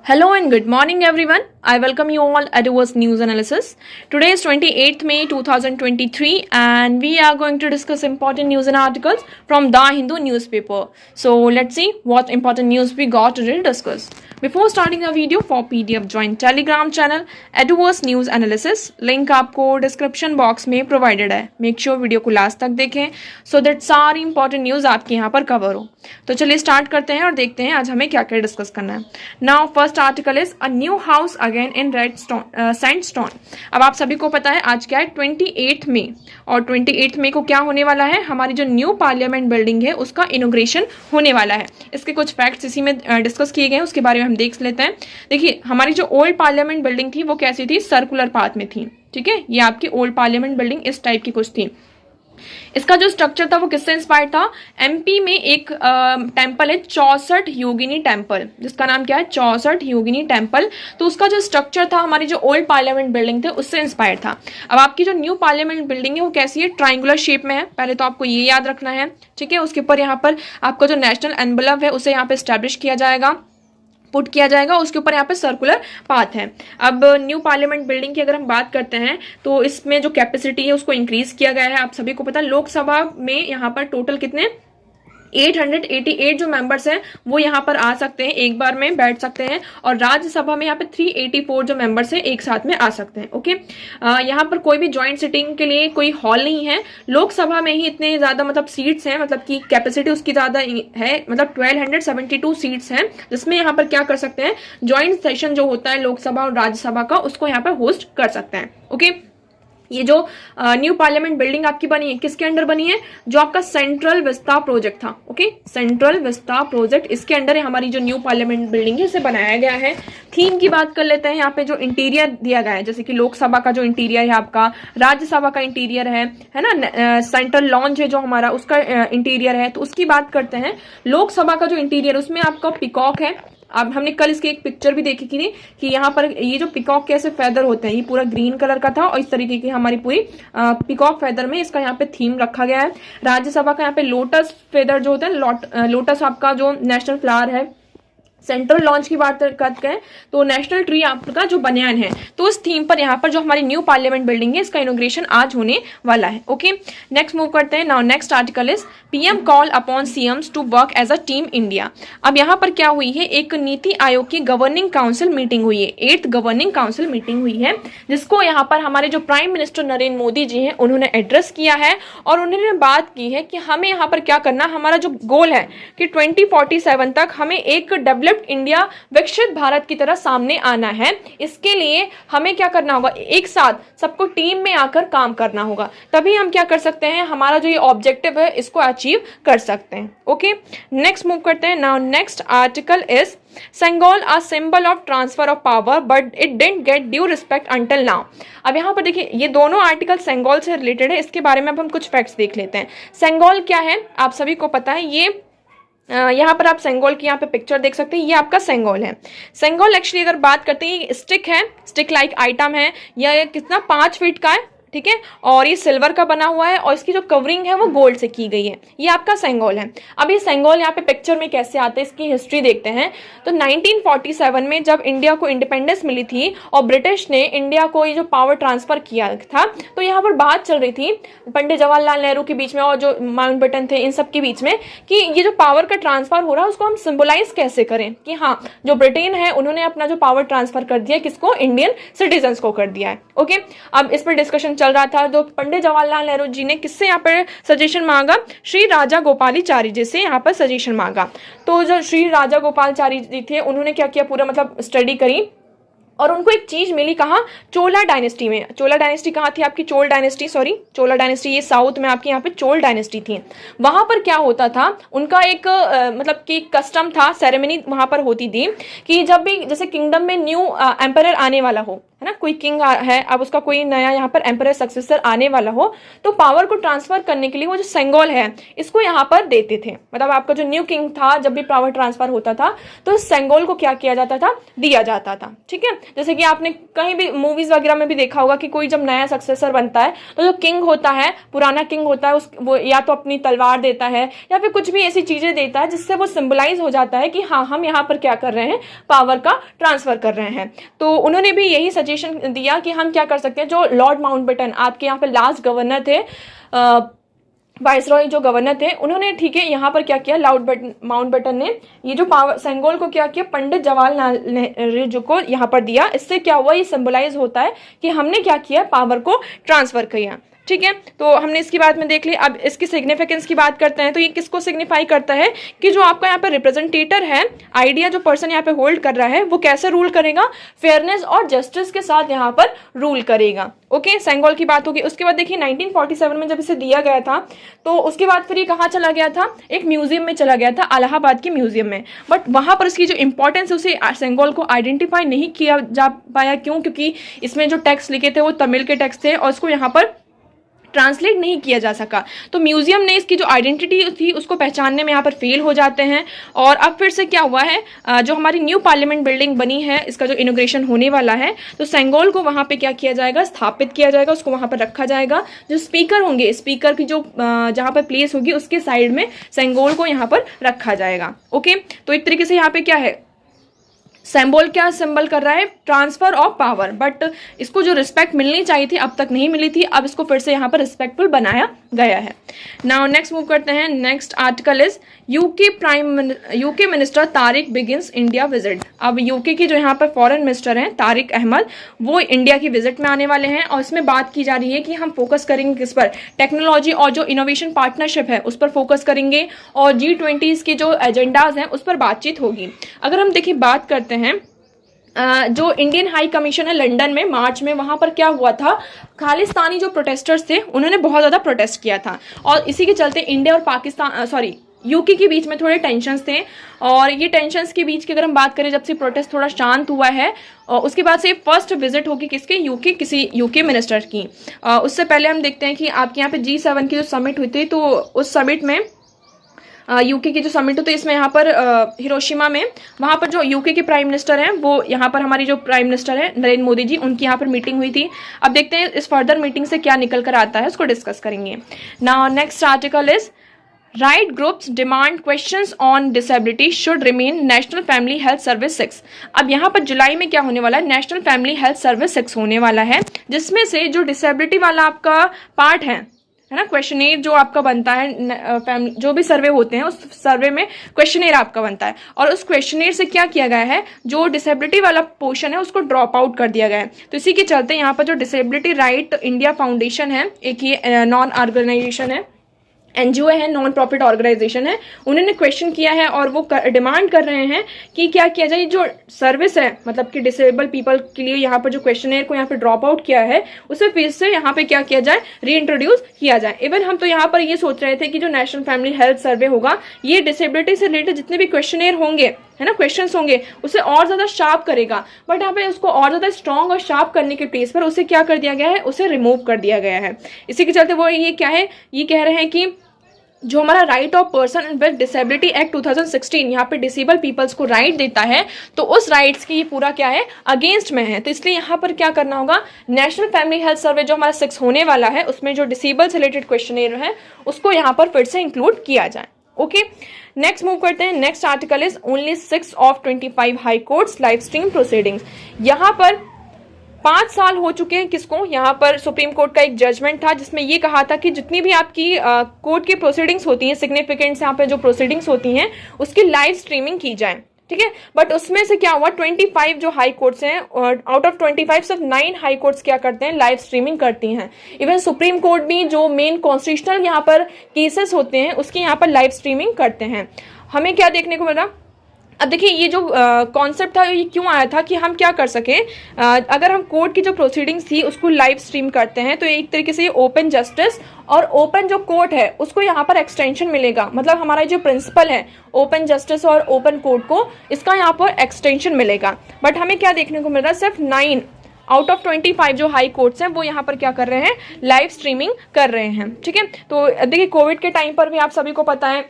Hello and good morning everyone. I welcome you all at our news analysis. Today is 28th May 2023 and we are going to discuss important news and articles from The Hindu newspaper. So let's see what important news we got to discuss. Before starting the video, for PDF join Telegram channel Eduverse News Analysis. Link आपको description box में provided है. Make sure video को last तक देखें so that सारी important news आपके यहाँ पर कवर हो. तो चलिए स्टार्ट करते हैं और देखते हैं आज हमें क्या क्या डिस्कस करना है. Now first article is a new house again in red sandstone. अब आप सभी को पता है आज क्या है 28 मई और 28 मई को क्या होने वाला है, हमारी जो न्यू पार्लियामेंट बिल्डिंग है उसका इनोग्रेशन होने वाला है. इसके कुछ फैक्ट्स इसी में डिस्कस किए गए हैं, उसके बारे में हम देख लेते हैं. देखिए हमारी जो ओल्ड पार्लियामेंट बिल्डिंग थी वो कैसी थी, सर्कुलर पाथ में थी. ठीक है, ये आपकी ओल्ड पार्लियामेंट बिल्डिंग इस टाइप की कुछ थी. इसका जो स्ट्रक्चर था वो किससे इंस्पायर्ड था, एमपी में एक टेम्पल है 64 योगिनी टेम्पल, जिसका नाम क्या है 64 योगिनी टेम्पल. तो उसका जो स्ट्रक्चर था हमारी जो ओल्ड पार्लियामेंट बिल्डिंग थे उससे इंस्पायर्ड था. अब आपकी जो न्यू पार्लियामेंट बिल्डिंग है वो कैसी है, ट्राइंगुलर शेप में है. पहले तो आपको ये याद रखना है. ठीक है, उसके ऊपर यहाँ पर आपका जो नेशनल एनवलप है उसे यहाँ पे स्टैब्लिश किया जाएगा, पुट किया जाएगा. उसके ऊपर यहाँ पे सर्कुलर पाथ है. अब न्यू पार्लियामेंट बिल्डिंग की अगर हम बात करते हैं तो इसमें जो कैपेसिटी है उसको इंक्रीज किया गया है. आप सभी को पता है लोकसभा में यहाँ पर टोटल कितने 888 जो मेंबर्स हैं वो यहाँ पर आ सकते हैं, एक बार में बैठ सकते हैं. और राज्यसभा में यहाँ पे 384 जो मेंबर्स हैं एक साथ में आ सकते हैं. ओके, यहाँ पर कोई भी ज्वाइंट सिटिंग के लिए कोई हॉल नहीं है. लोकसभा में ही इतने ज्यादा मतलब सीट्स हैं, मतलब कि कैपेसिटी उसकी ज्यादा है, मतलब 1272 सीट्स हैं जिसमें यहाँ पर क्या कर सकते हैं, ज्वाइंट सेशन जो होता है लोकसभा और राज्यसभा का उसको यहाँ पर होस्ट कर सकते हैं. ओके, ये जो न्यू पार्लियामेंट बिल्डिंग आपकी बनी है किसके अंडर बनी है, जो आपका सेंट्रल विस्ता प्रोजेक्ट था. ओके, सेंट्रल विस्ता प्रोजेक्ट इसके अंडर है हमारी जो न्यू पार्लियामेंट बिल्डिंग है इसे बनाया गया है. थीम की बात कर लेते हैं. यहाँ पे जो इंटीरियर दिया गया है जैसे कि लोकसभा का जो इंटीरियर है आपका, राज्यसभा का इंटीरियर है ना, सेंट्रल लॉन्च है जो हमारा उसका इंटीरियर है. तो उसकी बात करते हैं. लोकसभा का जो इंटीरियर उसमें आपका पिकॉक है. अब हमने कल इसकी एक पिक्चर भी देखी थी कि यहाँ पर ये जो पिकॉक के ऐसे फेदर होते हैं ये पूरा ग्रीन कलर का था और इस तरीके की हमारी पूरी पिकॉक फेदर में इसका यहाँ पे थीम रखा गया है. राज्यसभा का यहाँ पे लोटस फेदर जो होता है, लोटस आपका जो नेशनल फ्लावर है. सेंट्रल लॉन्च की बात करते हैं तो नेशनल ट्री आपका जो बनियान है. तो इस थीम पर यहाँ पर जो हमारी न्यू पार्लियामेंट बिल्डिंग है इसका इनोग्रेशन आज होने वाला है. ओके, नेक्स्ट मूव करते हैं. Now next article is PM call upon CMs to work as a Team India. अब यहाँ पर क्या हुई है, एक नीति आयोग की गवर्निंग काउंसिल मीटिंग हुई है, 8th गवर्निंग काउंसिल मीटिंग हुई है जिसको यहाँ पर हमारे जो प्राइम मिनिस्टर नरेंद्र मोदी जी हैं उन्होंने एड्रेस किया है. और उन्होंने बात की है कि हमें यहाँ पर क्या करना, हमारा जो गोल है कि 2047 तक हमें एक डेवलप्ड इंडिया, विकसित भारत की तरह सामने आना है. इसके लिए हमें क्या करना होगा, एक साथ सबको टीम में आकर काम करना होगा, तभी हम क्या कर सकते हैं, हमारा जो ये ऑब्जेक्टिव है इसको अचीव कर सकते हैं. ओके, नेक्स्ट मूव करते हैं. Now next article is Sengol a symbol of transfer of power but it didn't get due respect until now. अब यहाँ पर देखिए ये दोनों आर्टिकल सेंगोल से रिलेटेड है. इसके बारे में अब हम कुछ फैक्ट्स देख लेते हैं. सेंगोल क्या है आप सभी को पता है, ये यहाँ पर आप सेंगोल की यहाँ पे पिक्चर देख सकते हैं, ये आपका सेंगोल है. सेंगोल एक्चुअली अगर बात करते हैं स्टिक है, स्टिक लाइक आइटम है. यह कितना 5 फीट का है. ठीक है, और ये सिल्वर का बना हुआ है और इसकी जो कवरिंग है वो गोल्ड से की गई है. ये आपका सेंगोल है. अब ये सेंगोल यहाँ पे पिक्चर में कैसे आते हैं इसकी हिस्ट्री देखते हैं. तो 1947 में जब इंडिया को इंडिपेंडेंस मिली थी और ब्रिटिश ने इंडिया को ये जो पावर ट्रांसफर किया था तो यहाँ पर बात चल रही थी पंडित जवाहरलाल नेहरू के बीच में और जो माउंटबेटन थे इन सब के बीच में कि ये जो पावर का ट्रांसफर हो रहा है उसको हम सिंबलाइज कैसे करें कि हाँ जो ब्रिटेन है उन्होंने अपना जो पावर ट्रांसफर कर दिया किसको, इंडियन सिटीजन्स को कर दिया है. ओके, अब इस पर डिस्कशन चल रहा था. तो पंडित जवाहरलाल नेहरू जी ने किससे यहाँ पर सजेशन मांगा, श्री राजा गोपालाचारी जी से यहाँ पर सजेशन मांगा. तो जो श्री राजा गोपालाचारी जी थे उन्होंने क्या किया, पूरा मतलब स्टडी करी और उनको एक चीज मिली, कहाँ, चोला डायनेस्टी में. चोला डायनेस्टी कहाँ थी आपकी, चोल डायनेस्टी ये साउथ में आपकी यहाँ पे चोल डायनेस्टी थी. वहां पर क्या होता था, उनका एक मतलब कि कस्टम था, सेरेमनी वहां पर होती थी कि जब भी जैसे किंगडम में न्यू एम्परर आने वाला हो है ना, कोई किंग है, अब उसका कोई नया यहाँ पर एम्परर सक्सेसर आने वाला हो, तो पावर को ट्रांसफर करने के लिए वो जो सेंगोल है इसको यहाँ पर देते थे। मतलब आपका जो न्यू किंग था, जब भी पावर ट्रांसफर होता था तो सेंगोल को क्या किया जाता था, दिया जाता था। ठीक है, जैसे कि आपने कहीं भी मूवीज वगैरह में भी देखा होगा कि कोई जब नया सक्सेसर बनता है तो जो किंग होता है, पुराना किंग होता है, वो या तो अपनी तलवार देता है या फिर कुछ भी ऐसी चीजें देता है जिससे वो सिंबलाइज हो जाता है कि हाँ, हम यहाँ पर क्या कर रहे हैं, पावर का ट्रांसफर कर रहे हैं। तो उन्होंने भी यही सजेशन दिया कि हम क्या कर सकते हैं, जो लॉर्ड माउंटबेटन आपके यहाँ पे लास्ट गवर्नर थे, वाइसरॉय जो गवर्नर थे, उन्होंने ठीक है यहाँ पर क्या किया, माउंटबेटन ने ये जो पावर सेंगोल को क्या किया, पंडित जवाहरलाल नेहरू को यहाँ पर दिया। इससे क्या हुआ, ये सिंबलाइज होता है कि हमने क्या किया, पावर को ट्रांसफर किया। ठीक है, तो हमने इसकी बात में देख ली। अब इसकी सिग्निफिकेंस की बात करते हैं, तो ये किसको सिग्निफाई करता है कि जो आपका यहाँ पे रिप्रेजेंटेटर है, आइडिया जो पर्सन यहाँ पे होल्ड कर रहा है, वो कैसे रूल करेगा, फेयरनेस और जस्टिस के साथ यहाँ पर रूल करेगा। ओके, सेंगोल की बात होगी। उसके बाद देखिए 1947 में जब इसे दिया गया था, तो उसके बाद फिर ये कहाँ चला गया था, एक म्यूजियम में चला गया था, इलाहाबाद के म्यूजियम में। बट वहां पर इसकी जो इंपॉर्टेंस है उसे सेंगोल को आइडेंटिफाई नहीं किया जा पाया। क्यों? क्योंकि इसमें जो टेक्स्ट लिखे थे वो तमिल के टेक्स्ट थे और उसको यहाँ पर ट्रांसलेट नहीं किया जा सका। तो म्यूजियम ने इसकी जो आइडेंटिटी थी उसको पहचानने में यहाँ पर फेल हो जाते हैं। और अब फिर से क्या हुआ है, जो हमारी न्यू पार्लियामेंट बिल्डिंग बनी है, इसका जो इनोग्रेशन होने वाला है, तो सेंगोल को वहाँ पे क्या किया जाएगा, स्थापित किया जाएगा, उसको वहाँ पर रखा जाएगा। जो स्पीकर होंगे, स्पीकर की जो जहाँ पर प्लेस होगी उसके साइड में सेंगोल को यहाँ पर रखा जाएगा। ओके, तो एक तरीके से यहाँ पे क्या है, सिंबल क्या सिंबल कर रहा है, ट्रांसफर ऑफ पावर। बट इसको जो रिस्पेक्ट मिलनी चाहिए थी अब तक नहीं मिली थी, अब इसको फिर से यहाँ पर रिस्पेक्टफुल बनाया गया है। नाउ नेक्स्ट मूव करते हैं। Next article is UK minister Tariq begins India visit. अब यूके की जो यहाँ पर फॉरेन मिनिस्टर हैं तारिक अहमद, वो इंडिया की विजिट में आने वाले हैं और इसमें बात की जा रही है कि हम फोकस करेंगे किस पर, टेक्नोलॉजी और जो इनोवेशन पार्टनरशिप है उस पर फोकस करेंगे और G20 के जो एजेंडाज हैं उस पर बातचीत होगी। अगर हम देखिए बात करते हैं, जो इंडियन हाई कमीशन है लंदन में मार्च में, वहां पर क्या हुआ था, खालिस्तानी जो प्रोटेस्टर्स थे उन्होंने बहुत ज्यादा प्रोटेस्ट किया था और इसी के चलते इंडिया और पाकिस्तान यूके के बीच में थोड़े टेंशन्स थे। और ये टेंशन्स के बीच की अगर हम बात करें, जब से प्रोटेस्ट थोड़ा शांत हुआ है और उसके बाद से फर्स्ट विजिट होगी किसके, किसी यूके मिनिस्टर की। उससे पहले हम देखते हैं कि आपके यहाँ पे G7 की जो समिट हुई थी, तो उस समिट में यूके की जो समिट होती है, इसमें यहाँ पर हिरोशिमा में, वहाँ पर जो यूके के प्राइम मिनिस्टर हैं, वो यहाँ पर हमारी जो प्राइम मिनिस्टर है नरेंद्र मोदी जी, उनकी यहाँ पर मीटिंग हुई थी। अब देखते हैं इस फर्दर मीटिंग से क्या निकल कर आता है, उसको डिस्कस करेंगे। Now next article is right groups demand questions on disability should remain national family health service 6। अब यहाँ पर जुलाई में क्या होने वाला है, नेशनल फैमिली हेल्थ सर्विस 6 होने वाला है, जिसमें से जो डिसेबिलिटी वाला आपका पार्ट है ना, क्वेश्चनेयर जो आपका बनता है, फैमिली जो भी सर्वे होते हैं उस सर्वे में क्वेश्चनेयर आपका बनता है और उस क्वेश्चनेयर से क्या किया गया है, जो डिसेबिलिटी वाला पोर्शन है उसको ड्रॉप आउट कर दिया गया है। तो इसी के चलते यहाँ पर जो डिसेबिलिटी राइट इंडिया फाउंडेशन है, एक ये नॉन ऑर्गेनाइजेशन है, NGO है, नॉन प्रॉफिट ऑर्गेनाइजेशन है, उन्होंने क्वेश्चन किया है और वो डिमांड कर रहे हैं कि क्या किया जाए, जो सर्विस है मतलब कि डिसेबल पीपल के लिए यहाँ पर जो क्वेश्चनेयर को यहाँ पे ड्रॉप आउट किया है उसे फिर से यहाँ पे क्या किया जाए, री इंट्रोड्यूस किया जाए। इवन हम तो यहाँ पर ये सोच रहे थे कि जो नेशनल फैमिली हेल्थ सर्वे होगा, ये डिसेबिलिटी से रिलेटेड जितने भी क्वेश्चनेयर होंगे, है ना, क्वेश्चंस होंगे, उसे और ज्यादा शार्प करेगा। बट यहाँ पे उसको और ज्यादा स्ट्रॉन्ग और शार्प करने के प्लेस पर उसे क्या कर दिया गया है, उसे रिमूव कर दिया गया है। इसी के चलते वो ये क्या है, ये कह रहे हैं कि जो हमारा right of person with disability act 2016 यहाँ पे डिसेबल पीपल्स को राइट देता है, तो उस राइट्स की पूरा क्या है, अगेंस्ट में है। तो इसलिए यहाँ पर क्या करना होगा, नेशनल फैमिली हेल्थ सर्वे जो हमारा 6 होने वाला है, उसमें जो डिसेबल से रिलेटेड क्वेश्चनेयर है उसको यहाँ पर फिर से इंक्लूड किया जाए। ओके, नेक्स्ट मूव करते हैं। Next article is only 6 of 25 high courts live stream proceedings. यहाँ पर 5 साल हो चुके हैं किसको, यहाँ पर सुप्रीम कोर्ट का एक जजमेंट था जिसमें ये कहा था कि जितनी भी आपकी कोर्ट की प्रोसीडिंग्स होती हैं, सिग्निफिकेंट यहाँ पे जो प्रोसीडिंग्स होती हैं उसकी लाइव स्ट्रीमिंग की जाए। ठीक है, बट उसमें से क्या हुआ, 25 जो हाई कोर्ट्स हैं, आउट ऑफ 25 सिर्फ 9 हाई कोर्ट्स क्या करते हैं, लाइव स्ट्रीमिंग करती हैं। इवन सुप्रीम कोर्ट भी जो मेन कॉन्स्टिट्यूशनल यहाँ पर केसेस होते हैं उसकी यहाँ पर लाइव स्ट्रीमिंग करते हैं। हमें क्या देखने को मिला, अब देखिए ये जो कॉन्सेप्ट था ये क्यों आया था कि हम क्या कर सके, अगर हम कोर्ट की जो प्रोसीडिंग्स थी उसको लाइव स्ट्रीम करते हैं तो एक तरीके से ये ओपन जस्टिस और ओपन जो कोर्ट है उसको यहाँ पर एक्सटेंशन मिलेगा। मतलब हमारा जो प्रिंसिपल है ओपन जस्टिस और ओपन कोर्ट को, इसका यहाँ पर एक्सटेंशन मिलेगा। बट हमें क्या देखने को मिल रहा है, सिर्फ 9 आउट ऑफ 25 जो हाई कोर्ट्स हैं वो यहाँ पर क्या कर रहे हैं, लाइव स्ट्रीमिंग कर रहे हैं। ठीक है, तो देखिए कोविड के टाइम पर भी आप सभी को पता है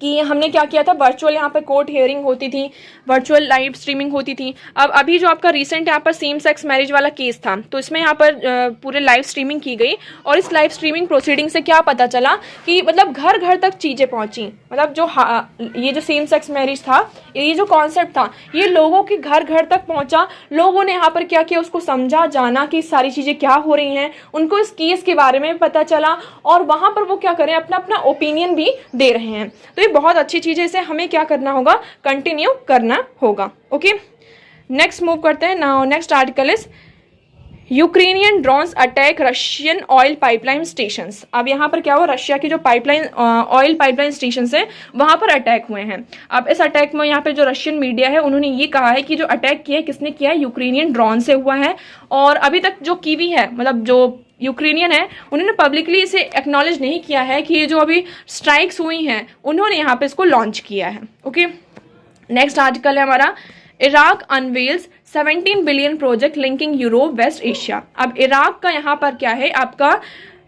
कि हमने क्या किया था, वर्चुअल यहाँ पर कोर्ट हियरिंग होती थी, वर्चुअल लाइव स्ट्रीमिंग होती थी। अब अभी जो आपका रिसेंट यहाँ पर सेम सेक्स मैरिज वाला केस था, तो इसमें यहाँ पर पूरे लाइव स्ट्रीमिंग की गई, और इस लाइव स्ट्रीमिंग प्रोसीडिंग से क्या पता चला कि मतलब घर घर तक चीज़ें पहुँची। मतलब जो ये जो सेम सेक्स मैरिज था, ये जो कॉन्सेप्ट था, ये लोगों के घर घर तक पहुँचा। लोगों ने यहाँ पर क्या किया, उसको समझा, जाना कि सारी चीज़ें क्या हो रही हैं, उनको इस केस के बारे में पता चला, और वहाँ पर वो क्या करें, अपना अपना ओपिनियन भी दे रहे हैं। तो बहुत अच्छी चीज है, इसे हमें क्या करना होगा, कंटिन्यू करना होगा। ओके, नेक्स्ट मूव करते हैं। Now next article is Ukrainian drones attack Russian oil pipeline stations. अब यहाँ पर क्या हुआ, रशिया की जो पाइपलाइन ऑयल पाइपलाइन स्टेशंस हैं वहां पर अटैक हुए हैं। अब इस अटैक में यहाँ पे जो रशियन मीडिया है उन्होंने ये कहा है कि जो अटैक किया है, किसने किया है, यूक्रेनियन ड्रोन से हुआ है। और अभी तक जो कीवी है, मतलब जो यूक्रेनियन है, उन्होंने पब्लिकली इसे एक्नॉलेज नहीं किया है कि ये जो अभी स्ट्राइक्स हुई हैं उन्होंने यहाँ पे इसको लॉन्च किया है। ओके, नेक्स्ट आर्टिकल है हमारा, Iraq unveils 17 billion project linking Europe West Asia. अब इराक का यहाँ पर क्या है, आपका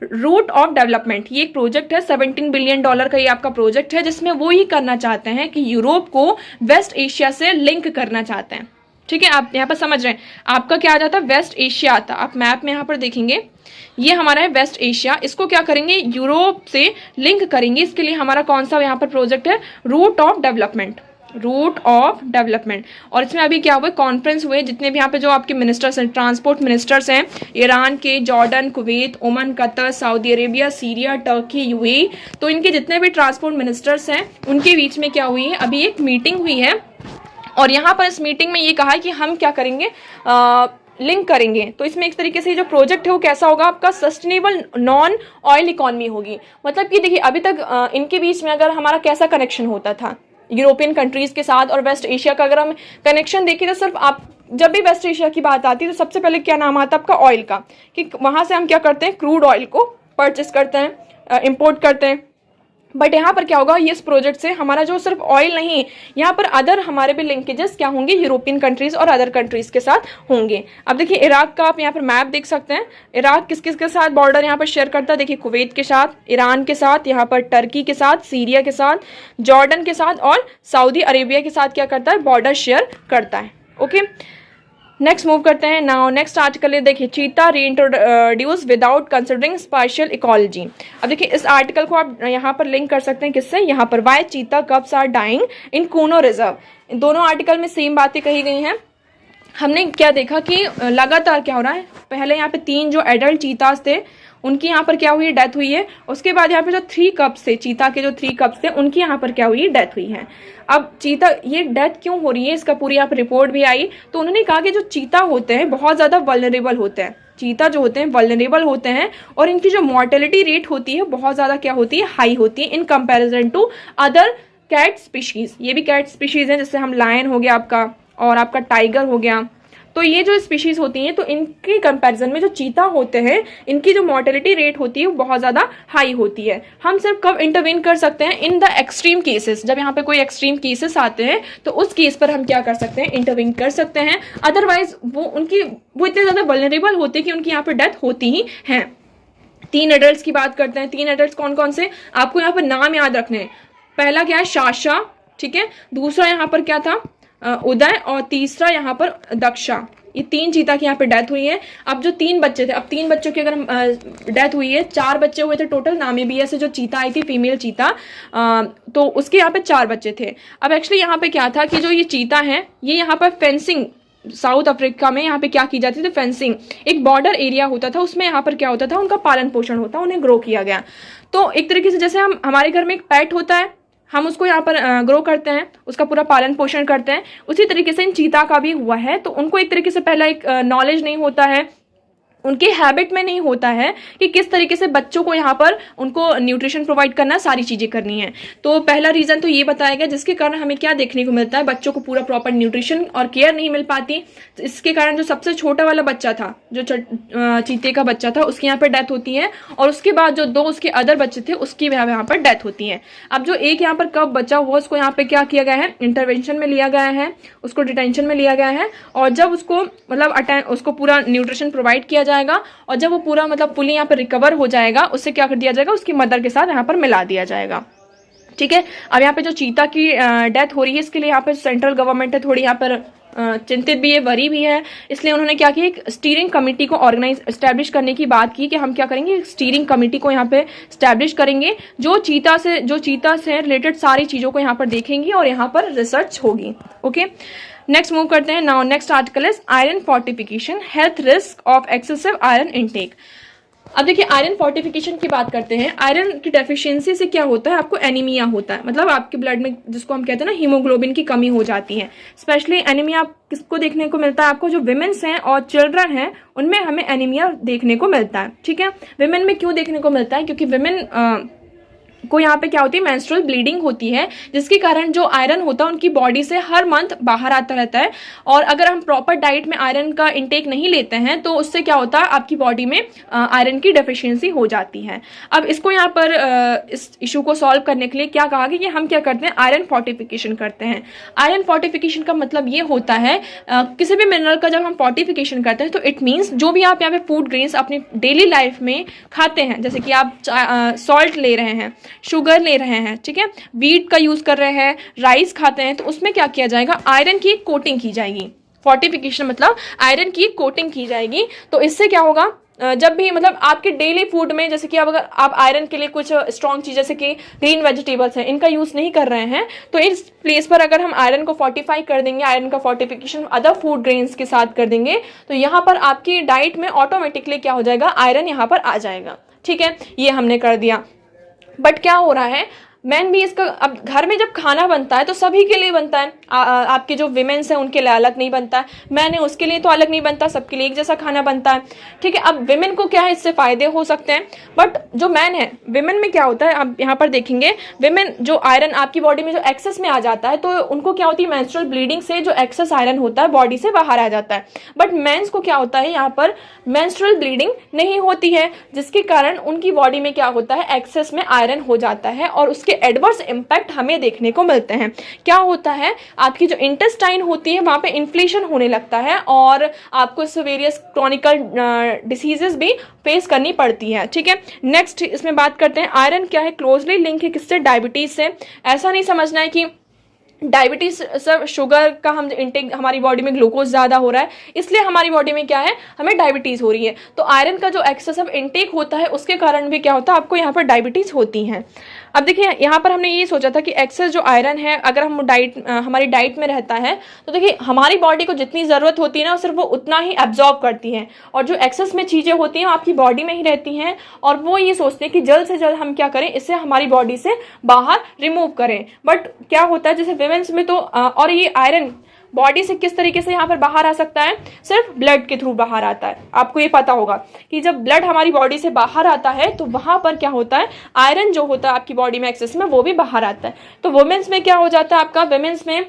रूट ऑफ डेवलपमेंट, ये एक प्रोजेक्ट है, $17 बिलियन का ये आपका प्रोजेक्ट है, जिसमें वो ही करना चाहते हैं कि यूरोप को वेस्ट एशिया से लिंक करना चाहते हैं। ठीक है, आप यहाँ पर समझ रहे हैं, आपका क्या आ जाता है, वेस्ट एशिया आता। आप मैप में यहाँ पर देखेंगे, ये हमारा है वेस्ट एशिया, इसको क्या करेंगे, यूरोप से लिंक करेंगे। इसके लिए हमारा कौन सा यहाँ पर प्रोजेक्ट है, route of development, route of development. और इसमें अभी क्या हुआ, कॉन्फ्रेंस हुए, जितने भी यहाँ पे जो आपके मिनिस्टर्स हैं, ट्रांसपोर्ट मिनिस्टर्स हैं, ईरान के, Jordan, Kuwait, Oman, Qatar, Saudi Arabia, Syria, Turkey, UAE, तो इनके जितने भी ट्रांसपोर्ट मिनिस्टर्स हैं उनके बीच में क्या हुई है, अभी एक मीटिंग हुई है। और यहाँ पर इस मीटिंग में ये कहा है कि हम क्या करेंगे, लिंक करेंगे। तो इसमें एक तरीके से जो प्रोजेक्ट है वो कैसा होगा, आपका सस्टेनेबल नॉन ऑयल इकोनॉमी होगी। मतलब कि देखिए अभी तक इनके बीच में अगर हमारा कैसा कनेक्शन होता था यूरोपियन कंट्रीज के साथ और वेस्ट एशिया का, अगर हम कनेक्शन देखें तो सिर्फ आप जब भी वेस्ट एशिया की बात आती है तो सबसे पहले क्या नाम आता है आपका, ऑयल का, कि वहां से हम क्या करते हैं, क्रूड ऑयल को परचेस करते हैं, इंपोर्ट करते हैं। बट यहाँ पर क्या होगा, ये इस प्रोजेक्ट से हमारा जो सिर्फ ऑयल नहीं, यहाँ पर अदर हमारे भी लिंकेजेस क्या होंगे, यूरोपियन कंट्रीज और अदर कंट्रीज के साथ होंगे। अब देखिए इराक का आप यहाँ पर मैप देख सकते हैं, इराक किस किस के साथ बॉर्डर यहाँ पर शेयर करता है, देखिए कुवैत के साथ, ईरान के साथ, यहाँ पर टर्की के साथ, सीरिया के साथ, जॉर्डन के साथ और सऊदी अरेबिया के साथ क्या करता है, बॉर्डर शेयर करता है। ओके, नेक्स्ट मूव करते हैं। नाउ नेक्स्ट आर्टिकल है, देखिए चीता reintroduce without considering special ecology. अब देखिए इस आर्टिकल को आप यहाँ पर लिंक कर सकते हैं किससे, यहाँ पर why cheetah cubs are dying in Kuno reserve. इन दोनों आर्टिकल में सेम बातें कही गई हैं। हमने क्या देखा कि लगातार क्या हो रहा है, पहले यहाँ पे 3 जो एडल्ट चीतास थे उनकी यहाँ पर क्या हुई है, डेथ हुई है। उसके बाद यहाँ पे जो 3 कप्स थे, चीता के जो 3 कप्स थे उनकी यहाँ पर क्या हुई है, डेथ हुई है। अब चीता ये डेथ क्यों हो रही है, इसका पूरी यहाँ पर रिपोर्ट भी आई। तो उन्होंने कहा कि जो चीता होते हैं बहुत ज़्यादा वल्नरेबल होते हैं, चीता जो होते हैं वल्नरेबल होते हैं, और इनकी जो मॉर्टेलिटी रेट होती है बहुत ज़्यादा क्या होती है, हाई होती है in comparison to other cat species. ये भी कैट स्पीशीज़ हैं, जैसे हम लायन हो गया आपका और आपका टाइगर हो गया। तो ये जो स्पीशीज होती हैं तो इनके कंपैरिजन में जो चीता होते हैं इनकी जो मॉर्टेलिटी रेट होती है वो बहुत ज़्यादा हाई होती है। हम सिर्फ कब इंटरवेन कर सकते हैं, इन द एक्सट्रीम केसेस, जब यहाँ पे कोई एक्सट्रीम केसेस आते हैं तो उस केस पर हम क्या कर सकते हैं, इंटरवेन कर सकते हैं। अदरवाइज वो इतने ज़्यादा वल्नरेबल होते हैं कि उनकी यहाँ पर डेथ होती ही है। 3 एडल्ट की बात करते हैं। 3 एडल्ट कौन कौन से, आपको यहाँ पर नाम याद रखने हैं। पहला क्या है, शाशा, ठीक है, दूसरा यहाँ पर क्या था, उदय, और तीसरा यहाँ पर दक्षा। ये 3 चीता की यहाँ पे डेथ हुई है। अब जो 3 बच्चे थे, अब 3 बच्चों की अगर डेथ हुई है, 4 बच्चे हुए थे टोटल नामीबिया से जो चीता आई थी, फीमेल चीता, तो उसके यहाँ पे 4 बच्चे थे। अब एक्चुअली यहाँ पे क्या था कि जो ये चीता है ये यहाँ पर फेंसिंग, साउथ अफ्रीका में यहाँ पे क्या की जाती थी, फेंसिंग, एक बॉर्डर एरिया होता था, उसमें यहाँ पर क्या होता था, उनका पालन पोषण होता, उन्हें ग्रो किया गया। तो एक तरीके से जैसे हमारे घर में एक पेट होता है, हम उसको यहाँ पर ग्रो करते हैं, उसका पूरा पालन पोषण करते हैं, उसी तरीके से इन चीता का भी हुआ है। तो उनको एक तरीके से पहला एक नॉलेज नहीं होता है उनके हैबिट में नहीं होता है कि किस तरीके से बच्चों को यहाँ पर उनको न्यूट्रिशन प्रोवाइड करना, सारी चीजें करनी है। तो पहला रीजन तो ये बताया गया, जिसके कारण हमें क्या देखने को मिलता है, बच्चों को पूरा प्रॉपर न्यूट्रिशन और केयर नहीं मिल पाती। इसके कारण जो सबसे छोटा वाला बच्चा था, जो चीते का बच्चा था, उसकी यहाँ पर डेथ होती है, और उसके बाद जो 2 उसके अदर बच्चे थे उसकी यहाँ पर डेथ होती है। अब जो एक यहाँ पर कब बचा हुआ, उसको यहाँ पे क्या किया गया है, इंटरवेंशन में लिया गया है, उसको डिटेंशन में लिया गया है, और जब उसको मतलब उसको पूरा न्यूट्रिशन प्रोवाइड किया जाएगा, और जब वो पूरा मतलब फुली यहाँ पर रिकवर हो जाएगा, उससे क्या कर दिया जाएगा, उसकी मदर के साथ यहाँ पर मिला दिया जाएगा। ठीक है। अब यहाँ पे जो चीता की डेथ हो रही है, इसके लिए यहाँ पे सेंट्रल गवर्नमेंट है थोड़ी यहाँ पर चिंतित भी है, वरी भी है। इसलिए उन्होंने क्या किया, एक स्टीयरिंग कमेटी को एस्टैब्लिश करने की बात की कि हम क्या करेंगे, स्टीयरिंग कमेटी को यहाँ पे एस्टैब्लिश करेंगे, जो चीता से रिलेटेड सारी चीजों को यहाँ पर देखेंगी और यहाँ पर रिसर्च होगी। ओके, नेक्स्ट मूव करते हैं। Now next article is iron fortification, health risk of excessive iron intake. अब देखिए, आयरन फोर्टिफिकेशन की बात करते हैं। आयरन की डेफिशिएंसी से क्या होता है, आपको एनीमिया होता है, मतलब आपके ब्लड में, जिसको हम कहते हैं ना, हीमोग्लोबिन की कमी हो जाती है। स्पेशली एनीमिया किसको देखने को मिलता है, आपको जो विमेन्स हैं और चिल्ड्रन हैं, उनमें हमें एनीमिया देखने को मिलता है। ठीक है। विमेन में क्यों देखने को मिलता है, क्योंकि विमेन को यहाँ पे क्या होती है, मेंस्ट्रुअल ब्लीडिंग होती है, जिसके कारण जो आयरन होता है उनकी बॉडी से हर मंथ बाहर आता रहता है। और अगर हम प्रॉपर डाइट में आयरन का इंटेक नहीं लेते हैं तो उससे क्या होता है, आपकी बॉडी में आयरन की डेफिशिएंसी हो जाती है। अब इसको यहाँ पर इस इशू को सॉल्व करने के लिए क्या कहा गया कि हम क्या करते हैं, आयरन फोर्टिफिकेशन करते हैं। आयरन फोर्टिफिकेशन का मतलब ये होता है, किसी भी मिनरल का जब हम फोर्टिफिकेशन करते हैं तो इट मीन्स जो भी आप यहाँ पे फूड ग्रेन्स अपनी डेली लाइफ में खाते हैं, जैसे कि आप सॉल्ट ले रहे हैं, शुगर ले रहे हैं, ठीक है, वीट का यूज कर रहे हैं, राइस खाते हैं, तो उसमें क्या किया जाएगा, आयरन की कोटिंग की जाएगी। फोर्टिफिकेशन मतलब आयरन की कोटिंग की जाएगी। तो इससे क्या होगा, जब भी मतलब आपके डेली फूड में, जैसे कि अब अगर आप आयरन के लिए कुछ स्ट्रॉन्ग चीज जैसे कि ग्रीन वेजिटेबल्स हैं, इनका यूज नहीं कर रहे हैं, तो इस प्लेस पर अगर हम आयरन को फोर्टिफाई कर देंगे, आयरन का फोर्टिफिकेशन अदर फूड ग्रेन्स के साथ कर देंगे, तो यहाँ पर आपकी डाइट में ऑटोमेटिकली क्या हो जाएगा, आयरन यहाँ पर आ जाएगा। ठीक है, ये हमने कर दिया। बट क्या हो रहा है, मैन भी इसका, अब घर में जब खाना बनता है तो सभी के लिए बनता है, आपके जो विमेन्स हैं उनके लिए अलग नहीं बनता है, मैन है उसके लिए तो अलग नहीं बनता, सबके लिए एक जैसा खाना बनता है। ठीक है। अब विमेन को क्या है, इससे फायदे हो सकते हैं, बट जो मैन है, विमेन में क्या होता है, अब यहाँ पर देखेंगे, विमेन जो आयरन आपकी बॉडी में जो एक्सेस में आ जाता है, तो उनको क्या होती है, मेंस्ट्रुअल ब्लीडिंग से जो एक्सेस आयरन होता है बॉडी से बाहर आ जाता है। बट मेंस को क्या होता है, यहाँ पर मेंस्ट्रुअल ब्लीडिंग नहीं होती है, जिसके कारण उनकी बॉडी में क्या होता है, एक्सेस में आयरन हो जाता है, और उसके एडवर्स इंपैक्ट हमें देखने को मिलते हैं। क्या होता है, आपकी जो इंटेस्टाइन होती है वहां पे इन्फ्लेशन होने लगता है, और आपको इससे वेरियस क्रॉनिकल डिसीजेस भी फेस करनी पड़ती है। ठीक है। नेक्स्ट इसमें बात करते हैं, आयरन क्या है, क्लोजली लिंक है किससे, डायबिटीज से। ऐसा नहीं समझना है कि डायबिटीज सर, शुगर का हम इंटेक, हमारी बॉडी में ग्लूकोज ज्यादा हो रहा है इसलिए हमारी बॉडी में क्या है, हमें डायबिटीज हो रही है। तो आयरन का जो एक्सेसिव इंटेक होता है उसके कारण भी क्या होता है, आपको यहाँ पर डायबिटीज होती है। अब देखिए, यहाँ पर हमने ये सोचा था कि एक्सेस जो आयरन है, अगर हम हमारी डाइट में रहता है, तो देखिए हमारी बॉडी को जितनी जरूरत होती है ना, सिर्फ वो उतना ही एब्जॉर्ब करती है, और जो एक्सेस में चीजें होती हैं वो आपकी बॉडी में ही रहती हैं, और वो ये सोचते हैं कि जल्द से जल्द हम क्या करें, इससे हमारी बॉडी से बाहर रिमूव करें। बट क्या होता है, जैसे विमेन्स में तो और ये आयरन बॉडी से किस तरीके से यहाँ पर बाहर आ सकता है, सिर्फ ब्लड के थ्रू बाहर आता है। आपको ये पता होगा कि जब ब्लड हमारी बॉडी से बाहर आता है तो वहां पर क्या होता है, आयरन जो होता है आपकी बॉडी में एक्सेस में, वो भी बाहर आता है। तो वुमेन्स में क्या हो जाता है, आपका वुमेन्स में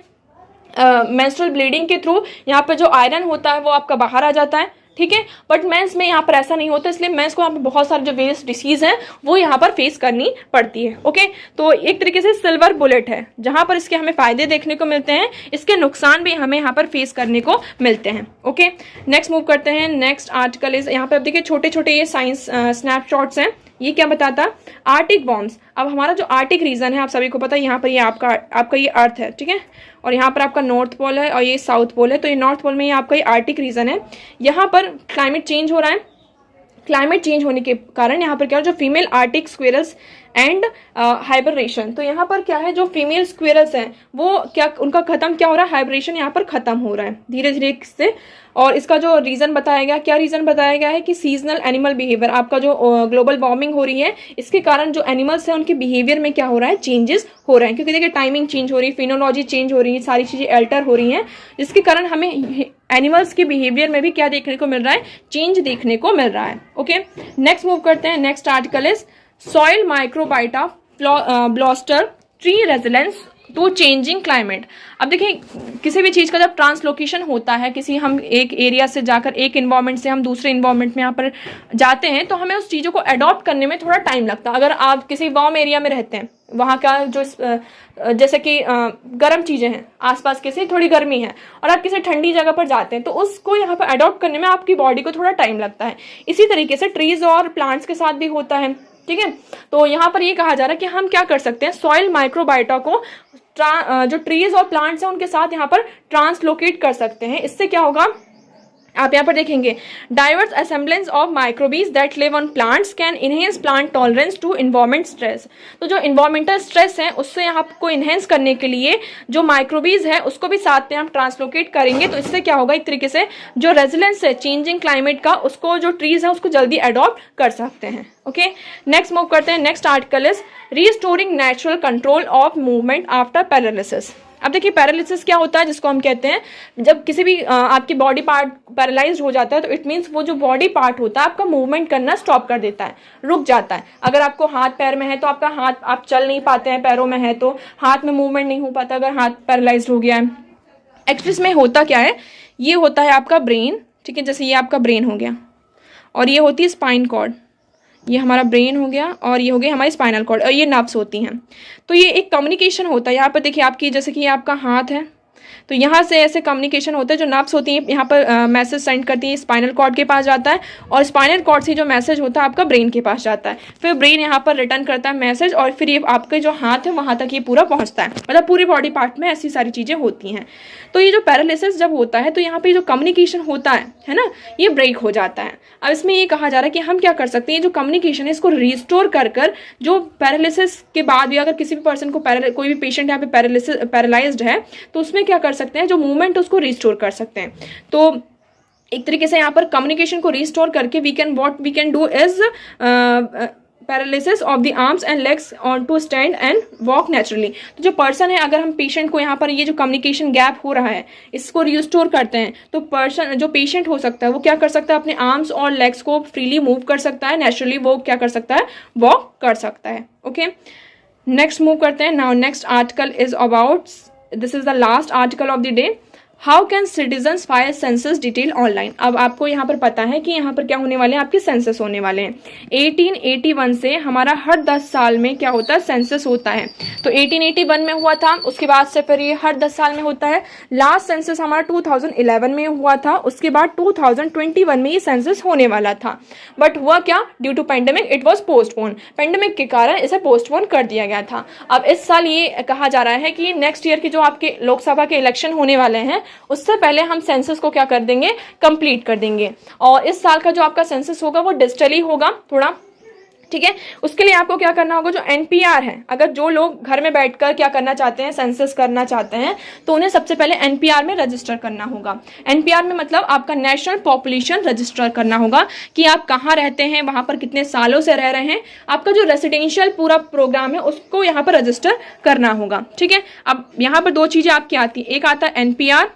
मेंस्ट्रुअल ब्लीडिंग के थ्रू यहाँ पर जो आयरन होता है वो आपका बाहर आ जाता है। ठीक है। बट मेंस में यहाँ पर ऐसा नहीं होता, इसलिए मेंस को यहाँ पर बहुत सारे जो वेरियस डिसीज हैं वो यहाँ पर फेस करनी पड़ती है। ओके, तो एक तरीके से सिल्वर बुलेट है, जहां पर इसके हमें फायदे देखने को मिलते हैं, इसके नुकसान भी हमें यहाँ पर फेस करने को मिलते हैं। ओके, नेक्स्ट मूव करते हैं। नेक्स्ट आर्टिकल इज, यहाँ पे अब देखिए छोटे छोटे ये साइंस स्नैपशॉट्स हैं। ये क्या बताता, आर्टिक बॉम्ब्स। अब हमारा जो आर्टिक रीजन है, आप सभी को पता है, यहाँ पर ये आपका ये अर्थ है, ठीक है, और यहाँ पर आपका नॉर्थ पोल है और ये साउथ पोल है। तो ये नॉर्थ पोल में ये आपका ये आर्टिक रीजन है। यहाँ पर क्लाइमेट चेंज हो रहा है, क्लाइमेट चेंज होने के कारण यहाँ पर क्या, जो female Arctic squirrels and hibernation. तो यहाँ पर क्या है, जो फीमेल स्क्विरल्स हैं वो क्या, उनका खत्म क्या हो रहा है, हाइबरनेशन यहाँ पर खत्म हो रहा है धीरे धीरे से। और इसका जो रीज़न बताया गया, क्या रीज़न बताया गया है कि सीजनल एनिमल बिहेवियर, आपका जो ग्लोबल वार्मिंग हो रही है इसके कारण जो एनिमल्स हैं उनके बिहेवियर में क्या हो रहा है, चेंजेस हो रहे हैं। क्योंकि देखिए टाइमिंग चेंज हो रही है, फिनोलॉजी चेंज हो रही है, सारी चीज़ें अल्टर हो रही हैं, जिसके कारण हमें एनिमल्स के बिहेवियर में भी क्या देखने को मिल रहा है, चेंज देखने को मिल रहा है। ओके, नेक्स्ट मूव करते हैं। Next article is soil microbiota bolster tree resilience to changing climate. अब देखिए किसी भी चीज़ का जब ट्रांसलोकेशन होता है, किसी हम एक एरिया से जाकर एक इन्वायरमेंट से हम दूसरे इन्वायरमेंट में यहाँ पर जाते हैं, तो हमें उस चीज़ों को अडॉप्ट करने में थोड़ा टाइम लगता है। अगर आप किसी वार्म एरिया में रहते हैं, वहाँ का जो जैसे कि गर्म चीज़ें हैं आसपास, किसी थोड़ी गर्मी है, और आप किसी ठंडी जगह पर जाते हैं, तो उसको यहाँ पर अडॉप्ट करने में आपकी बॉडी को थोड़ा टाइम लगता है। इसी तरीके से ट्रीज और प्लांट्स के साथ भी होता है। ठीक है, तो यहाँ पर ये कहा जा रहा है कि हम क्या कर सकते हैं, सॉइल माइक्रोबाइटा को जो ट्रीज और प्लांट्स हैं उनके साथ यहाँ पर ट्रांसलोकेट कर सकते हैं। इससे क्या होगा, आप यहाँ पर देखेंगे diverse assemblages of microbes that live on plants can enhance plant tolerance to environment stress. तो जो इन्वायरमेंटल स्ट्रेस है उससे यहाँ को इनहेंस करने के लिए जो माइक्रोबीज है उसको भी साथ में हम ट्रांसलोकेट करेंगे। तो इससे क्या होगा, एक तरीके से जो रेजिलेंस है चेंजिंग क्लाइमेट का, उसको जो ट्रीज है उसको जल्दी अडॉप्ट कर सकते हैं। ओके, नेक्स्ट मूव करते हैं। Next article is restoring natural control of movement after paralysis. अब देखिए पैरालिसिस क्या होता है, जिसको हम कहते हैं जब किसी भी आपकी बॉडी पार्ट पैरालाइज्ड हो जाता है, तो इट मीन्स वो जो बॉडी पार्ट होता है आपका मूवमेंट करना स्टॉप कर देता है, रुक जाता है। अगर आपको हाथ पैर में है तो आपका हाथ, आप चल नहीं पाते हैं, पैरों में है तो हाथ में मूवमेंट नहीं हो पाता अगर हाथ पैरालाइज्ड हो गया है। एक्चुअली इसमें होता क्या है, ये होता है आपका ब्रेन। ठीक है, जैसे ये आपका ब्रेन हो गया और ये होती है स्पाइन कॉर्ड, ये हमारा ब्रेन हो गया और ये हो गया हमारी स्पाइनल कॉर्ड, और ये नर्व्स होती हैं। तो ये एक कम्युनिकेशन होता है। यहाँ पर देखिए आपकी, जैसे कि ये आपका हाथ है, तो यहाँ से ऐसे कम्युनिकेशन होता है, जो नर्व्स होती हैं यहाँ पर मैसेज सेंड करती हैं, स्पाइनल कॉर्ड के पास जाता है, और स्पाइनल कॉर्ड से जो मैसेज होता है आपका ब्रेन के पास जाता है, फिर ब्रेन यहाँ पर रिटर्न करता है मैसेज, और फिर ये आपके जो हाथ है वहाँ तक ये पूरा पहुँचता है। मतलब पूरी बॉडी पार्ट में ऐसी सारी चीज़ें होती हैं। तो ये जो पैरालिसिस जब होता है तो यहाँ पे जो कम्युनिकेशन होता है ना, ये ब्रेक हो जाता है। अब इसमें ये कहा जा रहा है कि हम क्या कर सकते हैं, जो कम्युनिकेशन है इसको रिस्टोर कर जो पैरालिसिस के बाद भी अगर किसी भी पर्सन को कोई भी पेशेंट यहाँ पे पैरालाइज्ड है, तो उसमें क्या कर सकते हैं, जो मूवमेंट उसको रिस्टोर कर सकते हैं। तो एक तरीके से यहाँ पर कम्युनिकेशन को रिस्टोर करके what we can do is paralysis of the arms and legs on to stand and walk naturally. तो जो पर्सन है, अगर हम पेशेंट को यहाँ पर ये जो कम्युनिकेशन गैप हो रहा है इसको रिस्टोर करते हैं, तो पर्सन जो पेशेंट हो सकता है वो क्या कर सकता है, अपने आर्म्स और लेग्स को फ्रीली मूव कर सकता है, नेचुरली वो क्या कर सकता है, वॉक कर सकता है। ओके, नेक्स्ट मूव करते हैं। Now next article is about, this is the last article of the day, how can citizens file census detail online. अब आपको यहाँ पर पता है कि यहाँ पर क्या होने वाले हैं, आपके सेंसस होने वाले हैं। 1881 से हमारा हर 10 साल में क्या होता है, सेंसस होता है। तो 1881 में हुआ था, उसके बाद से फिर ये हर 10 साल में होता है। लास्ट सेंसस हमारा 2011 में हुआ था, उसके बाद 2021 में ये सेंसस होने वाला था। बट हुआ क्या, due to pandemic it was postpone. Pandemic के कारण इसे पोस्टपोन कर दिया गया था। अब इस साल ये कहा जा रहा है कि नेक्स्ट ईयर के जो आपके लोकसभा के इलेक्शन होने वाले हैं उससे पहले हम सेंसस को क्या कर देंगे, कंप्लीट कर देंगे। और इस साल का जो आपका सेंसस होगा वो डिजिटली होगा थोड़ा। ठीक है, उसके लिए आपको क्या करना होगा, जो एनपीआर है, अगर जो लोग घर में बैठकर क्या करना चाहते हैं, सेंसस करना चाहते हैं, तो उन्हें सबसे पहले एनपीआर में रजिस्टर करना होगा। एनपीआर में मतलब आपका नेशनल पॉपुलेशन रजिस्टर करना होगा कि आप कहाँ रहते हैं, वहाँ पर कितने सालों से रह रहे हैं, आपका जो रेसिडेंशियल पूरा प्रोग्राम है उसको यहाँ पर रजिस्टर करना होगा। ठीक है, अब यहाँ पर दो चीज़ें आपकी आती हैं, एक आता है एनपीआर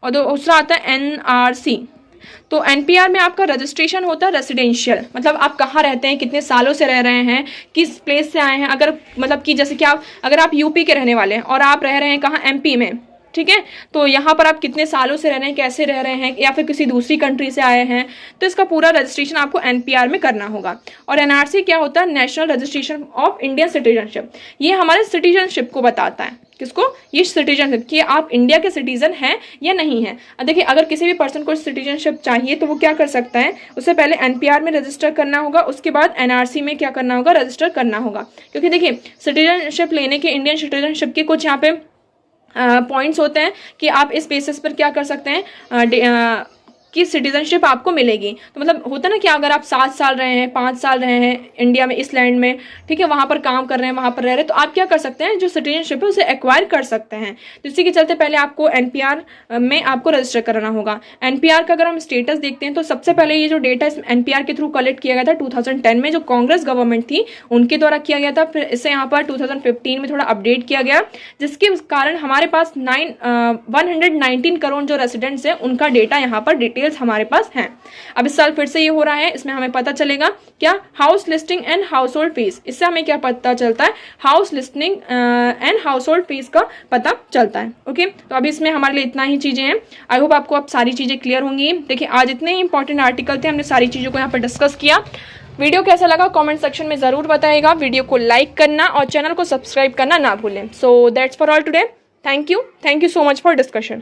और दूसरा आता है एनआरसी। तो एनपीआर में आपका रजिस्ट्रेशन होता है रेसिडेंशियल, मतलब आप कहाँ रहते हैं, कितने सालों से रह रहे हैं, किस प्लेस से आए हैं। अगर मतलब कि जैसे कि अगर आप यूपी के रहने वाले हैं और आप रह रहे हैं कहाँ, एमपी में, ठीक है, तो यहाँ पर आप कितने सालों से रह रहे हैं, कैसे रह रहे हैं, या फिर किसी दूसरी कंट्री से आए हैं, तो इसका पूरा रजिस्ट्रेशन आपको एनपीआर में करना होगा। और एनआरसी क्या होता है, national registration of Indian citizenship. ये हमारे सिटीजनशिप को बताता है, किसको, ये सिटीजनशिप, कि आप इंडिया के सिटीजन हैं या नहीं हैं। देखिए अगर किसी भी पर्सन को सिटीजनशिप चाहिए तो वो क्या कर सकता है, उससे पहले एनपीआर में रजिस्टर करना होगा, उसके बाद एनआरसी में क्या करना होगा, रजिस्टर करना होगा। क्योंकि देखिए सिटीजनशिप लेने के, इंडियन सिटीजनशिप के कुछ यहाँ पे पॉइंट्स होते हैं कि आप इस बेसिस पर क्या कर सकते हैं, की सिटीजनशिप आपको मिलेगी। तो मतलब होता है ना कि अगर आप 7 साल रहे हैं, 5 साल रहे हैं इंडिया में, इस लैंड में, ठीक है, वहाँ पर काम कर रहे हैं, वहाँ पर रह रहे हैं, तो आप क्या कर सकते हैं, जो सिटीजनशिप है उसे एक्वायर कर सकते हैं। तो इसी के चलते पहले आपको एनपीआर में आपको रजिस्टर कराना होगा। एनपीआर का अगर हम स्टेटस देखते हैं तो सबसे पहले ये जो डेटा एनपीआर के थ्रू कलेक्ट किया गया था 2010 में, जो कांग्रेस गवर्नमेंट थी उनके द्वारा किया गया था। फिर इसे यहाँ पर 2015 में थोड़ा अपडेट किया गया, जिसके कारण हमारे पास 119 करोड़ जो रेसिडेंट्स हैं उनका डेटा यहाँ पर डिटेल्स हमारे पास हैं। अब इस साल फिर से ये हो रहा है, इसमें हमें पता चलेगा क्या, house listing and house hold fees. इससे हमें क्या पता चलता है, house listing and house hold fees का पता चलता है। ओके, तो अभी इसमें हमारे लिए इतना ही चीजें हैं। आई होप आपको अब सारी चीजें क्लियर होंगी। देखिए आज इतने ही इंपॉर्टेंट आर्टिकल थे, हमने सारी चीजों को यहाँ पर डिस्कस किया। वीडियो कैसा लगा कमेंट सेक्शन में जरूर बताइएगा। वीडियो को लाइक करना और चैनल को सब्सक्राइब करना ना भूलें। So that's for all today. Thank you so much for discussion.